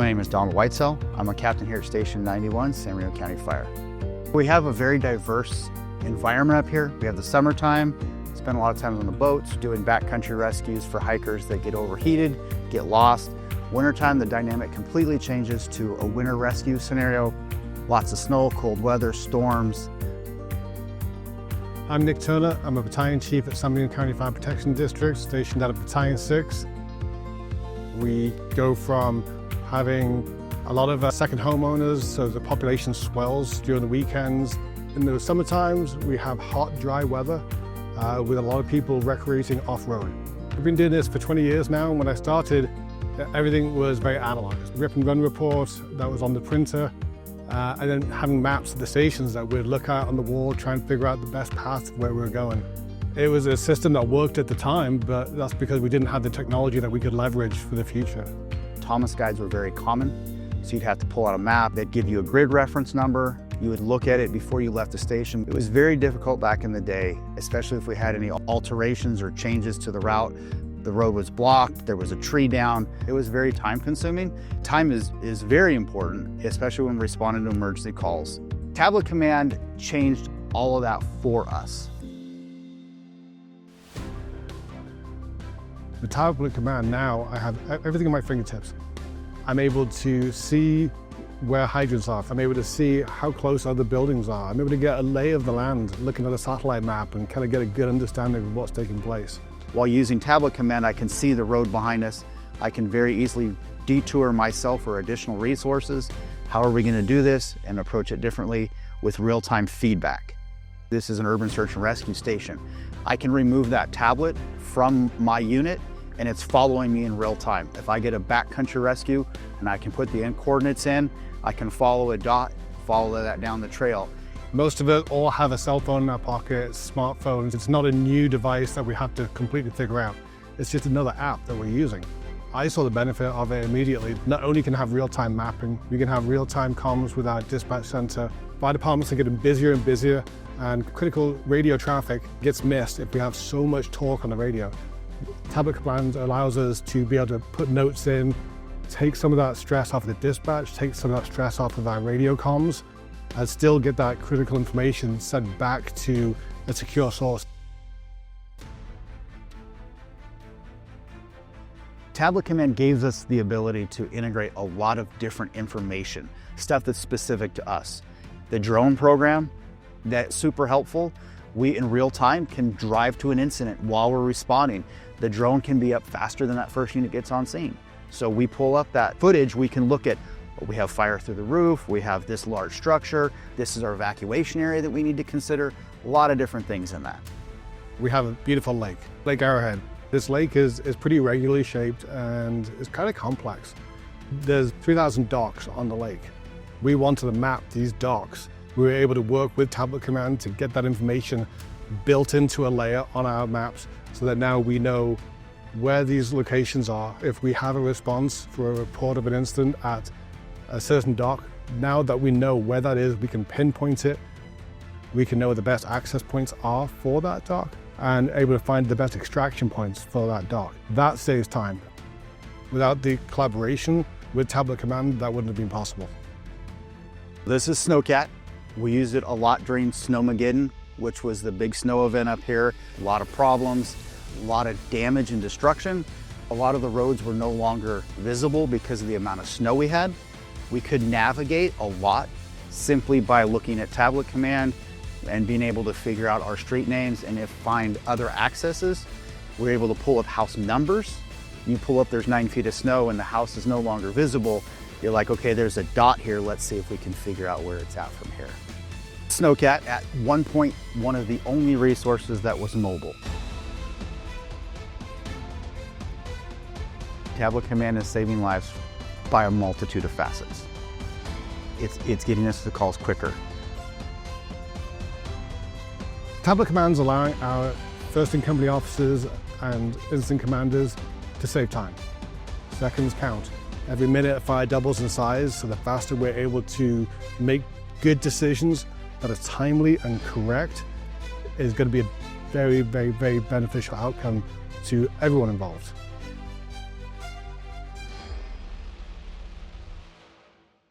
My name is Donald Whitesell. I'm a captain here at Station 91, Bernardino County Fire. We have a very diverse environment up here. We have the summertime, spend a lot of time on the boats, doing backcountry rescues for hikers that get overheated, get lost. Wintertime, the dynamic completely changes to a winter rescue scenario. Lots of snow, cold weather, storms. I'm Nick Turner. I'm a Battalion Chief at Bernardino County Fire Protection District, stationed out of Battalion 6. We go from having a lot of second homeowners, so the population swells during the weekends. In the summer times, we have hot, dry weather with a lot of people recreating off-road. We've been doing this for 20 years now, and when I started, everything was very analog. Rip and run report that was on the printer, and then having maps of the stations that we'd look at on the wall, try and figure out the best path where we were going. It was a system that worked at the time, but that's because we didn't have the technology that we could leverage for the future. Thomas guides were very common, so you'd have to pull out a map that'd give you a grid reference number. You would look at it before you left the station. It was very difficult back in the day, especially if we had any alterations or changes to the route. The road was blocked, there was a tree down. It was very time consuming. Time is very important, especially when responding to emergency calls. Tablet Command changed all of that for us. The Tablet Command now, I have everything at my fingertips. I'm able to see where hydrants are. I'm able to see how close other buildings are. I'm able to get a lay of the land, looking at a satellite map and kind of get a good understanding of what's taking place. While using Tablet Command, I can see the road behind us. I can very easily detour myself for additional resources. How are we going to do this and approach it differently with real-time feedback? This is an urban search and rescue station. I can remove that tablet from my unit and it's following me in real time. If I get a backcountry rescue and I can put the end coordinates in, I can follow a dot, follow that down the trail. Most of us all have a cell phone in our pocket, smartphones. It's not a new device that we have to completely figure out. It's just another app that we're using. I saw the benefit of it immediately. Not only can have real-time mapping, we can have real-time comms with our dispatch center. Fire departments are getting busier and busier, and critical radio traffic gets missed if we have so much talk on the radio. Tablet Command allows us to be able to put notes in, take some of that stress off of the dispatch, take some of that stress off of our radio comms, and still get that critical information sent back to a secure source. Tablet Command gives us the ability to integrate a lot of different information, stuff that's specific to us. The drone program, that's super helpful. We, in real time, can drive to an incident while we're responding. The drone can be up faster than that first unit gets on scene. So we pull up that footage, we can look at, we have fire through the roof, we have this large structure, this is our evacuation area that we need to consider, a lot of different things in that. We have a beautiful lake, Lake Arrowhead. This lake is pretty irregularly shaped and it's kind of complex. There's 3,000 docks on the lake. We wanted to map these docks. We were able to work with Tablet Command to get that information built into a layer on our maps so that now we know where these locations are. If we have a response for a report of an incident at a certain dock, now that we know where that is, we can pinpoint it. We can know where the best access points are for that dock and able to find the best extraction points for that dock. That saves time. Without the collaboration with Tablet Command, that wouldn't have been possible. This is Snowcat. We used it a lot during Snowmageddon, which was the big snow event up here. A lot of problems, a lot of damage and destruction. A lot of the roads were no longer visible because of the amount of snow we had. We could navigate a lot simply by looking at Tablet Command and being able to figure out our street names and find other accesses. We're able to pull up house numbers. You pull up, there's 9 feet of snow and the house is no longer visible. You're like, okay, there's a dot here. Let's see if we can figure out where it's at from here. Snowcat, at one point, one of the only resources that was mobile. Tablet Command is saving lives by a multitude of facets. It's getting us the calls quicker. Tablet Command's allowing our first in company officers and incident commanders to save time. Seconds count. Every minute a fire doubles in size, so the faster we're able to make good decisions that are timely and correct is going to be a very, very, very beneficial outcome to everyone involved.